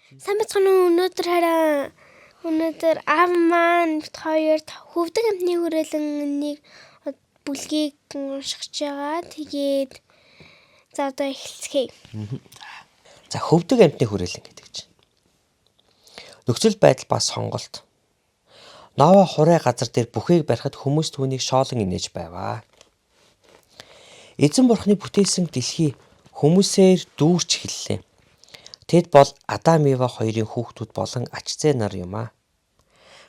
Сайн бацхан өнөөдөр хараа өнөөдөр аав маань хоёр хөвдөг амтны хүрээлэннийг бүлгийг уншиж байгаа. Тэгээд за одоо эхэлцгээе. За хөвдөг амтны хүрээлэн гэдэг чинь. Нөхцөл байдал ба сонголт. Ноа хурай газар дээр бүхийг барихад хүмүүс түүнийг шоолон инээж байваа. Эзэн бурхны бүтээсэн дэлхий хүмүүсээр дүүрч эхэллээ. Тэд бол Адам Ева хоёрын хүүхдүүд болон ачзээ нар юм аа.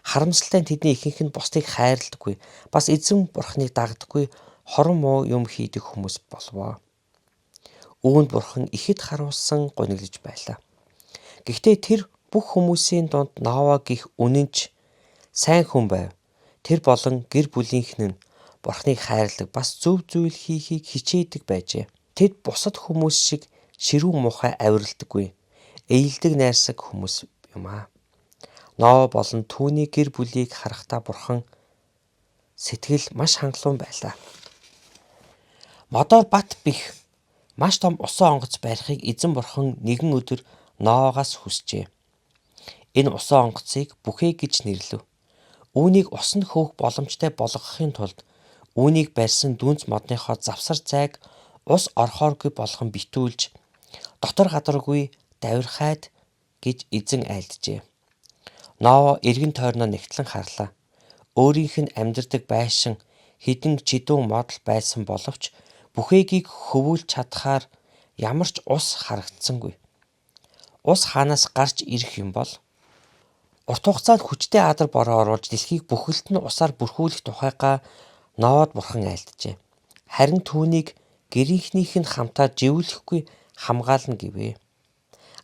Харамсалтай нь тэдний ихэнх нь бусдыг хайрладаггүй, бас эзэн бурхныг дагдаггүй, хорон муу юм хийдэг хүмүүс болвоо. Үүнд бурхан ихэд харуулсан гониглож байлаа. Гэхдээ тэр бүх хүмүүсийн дунд Ноа гих үнэнч сайн хүн байв. Тэр болон гэр бүлийнх нь бурхныг хайрладаг, бас зөв зүйл хийхийг хичээдэг байжээ. Тэд бусад хүмүүс шиг ширүүн муухай авиралдаггүй. Ээлдэг найрсаг хүмүүс юм аа. Ноа болон түүний гэр бүлийг харахтаа бурхан сэтгэл маш хангалуун байлаа. Модоор бат бих маш том усан онгоц барихыг эзэн бурхан нэгэн өдөр Ноагаас хүсжээ. Энэ усан онгоцыг бүхэй гэж нэрлэв. Үүнийг усанд хөөх боломжтой болгохын тулд үүнийг барьсан дүнц модныхоо завсар зайг ус орхооргүй болгон битүүлж дотор гадаргүй давирхайд гэж эзэн айлджээ. Ноа эргэн тойрноо нэгтлэн харлаа. Өөрийнх нь амьдардаг байшин хідэн чидүүн модл байсан боловч бүхээгийг хөвүүлж чадхаар ямар ч ус харагдсангүй. Ус хаанаас гарч ирэх юм бол урт хугацаанд хүчтэй адар бороо оруулж дэлхийг бүхэлд нь усаар бүрхүүлэх тухайгаа Ноад бурхан айлджээ. Харин түүнийг гэрийнхнийх нь хамтаа живүүлэхгүй хамгаална гэвэ.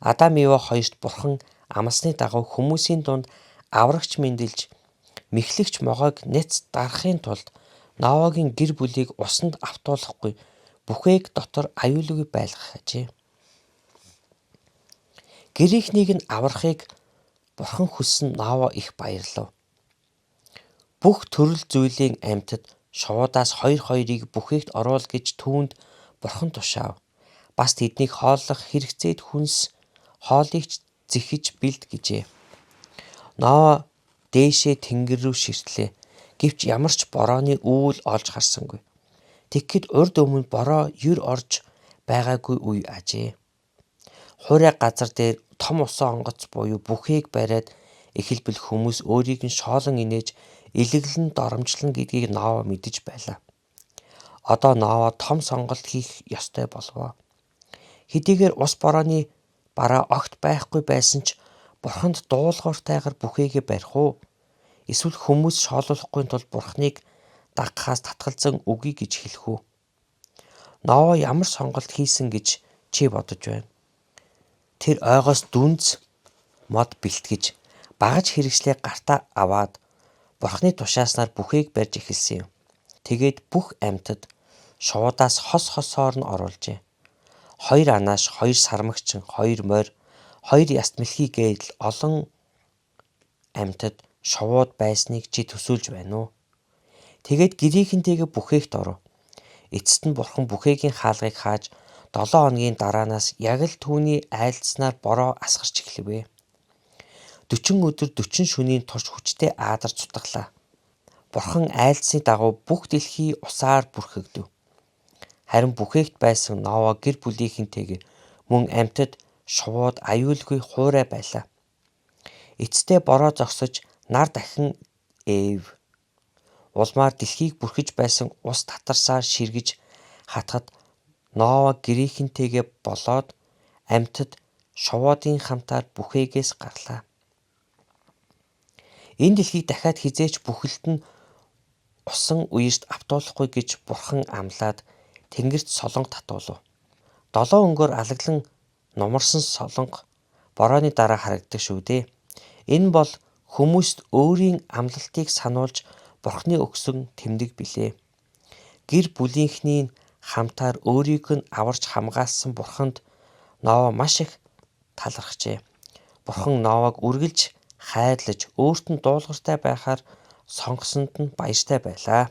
Адам Ева хоёрт бурхан амласны дагуу хүмүүсийн дунд аврагч мэндэлж мэхлэгч могойг нэц дарахын тулд Ноагийн гэр бүлийг усанд автуулахгүй бүхээг дотор аюулгүй байлгах ажээ. Гэрийнхнийг нь аврахыг бурхан хүссэн Ноа их баярлав. Бүх төрөл зүйлийн амьтад шувуудаас хоёрыг бүхээгт оруул гэж түүнд бурхан тушаав. Бас тэднийг хооллох хэрэгцээд хүнс хоолыг зэхэж бэлд гэжээ. Ноа дээшээ тэнгэр рүү ширтлээ. Гэвч ямар ч борооны үүл олж харсангүй. Тэгэхэд урд өмнө бороо юр орж байгаагүй үе ажээ. Хурай газар дээр том усан онгоц буюу бүхээг бариад эхэлбэл хүмүүс өөрийг нь шоолон инээж илэглэн доромжлон гэдгийг Ноа мэдэж байлаа. Одоо Ноа том сонголт хийх ёстой болвоо. Хэдийгээр ус борооны бараа огт байхгүй байсан ч бурханд дуулууртайгаар бүхээгээ барих уу? Эсвэл хүмүүс шоолуулахгүй тул бурхныг дагахаас татгалзан үгүй гэж хэлэх үү? Ноа ямар сонголт хийсэн гэж чи бодож байна? Тэр ойгоос дүнз мод бэлтгэж багаж хэрэгслээ гартаа аваад бурхны тушааснаар бүхээг барьж эхэлсэн юм. Тэгээд бүх амьтад шуудаас хосоор нь оруулжээ. 2 анааш, 2 сармагчин, 2 морь, 2 яст мэлхий гээл олон амьтад шувууд байсныг чи төсөөлж байна уу? Тэгээд гэрийнхэнтэйгээ бүхээгт оров. Эцэст нь бурхан бүхээгийн хаалгыг хааж 7 хоногийн дараанаас яг л түүний айлдснаар бороо асгарч эхлэвэ. 40 өдөр 40 шөнийн турш хүчтэй аадар цутглаа. Бурхан айлдсны дагуу бүх дэлхий усаар бүрхэгдэв. Харин бүхээгт байсан Ноа гэр бүлийнхэнтэйгээ мөн амьтад шувууд аюулгүй хуурай байлаа. Эцэстээ бороо зогсож нар дахин ээв. Улмаар дэлхийг бүрхэж байсан ус татарсаар ширгэж хатахад Ноа гэрийнхэнтэйгээ болоод амьтад шувуудын хамтаар бүхээгээс гарлаа. Энэ дэлхийг дахиад хизээч бүхэлд нь усан үерт автуулахгүй гэж бурхан амлаад тэнгэрт солонго татуулав. 7 өнгөөр алаглан нумарсан солонго борооны дараа харагддаг шүү дээ. Энэ бол хүмүүст өөрийн амлалтыг сануулж бурхны өгсөн тэмдэг билээ. Гэр бүлийнхний хамтаар өөрийг нь аварч хамгаалсан бурханд Ноа маш их талархжээ. Бурхан Ноаг үргэлж хайрлаж өөрт нь дуулууртай байхаар сонгосонд нь баяртай байлаа.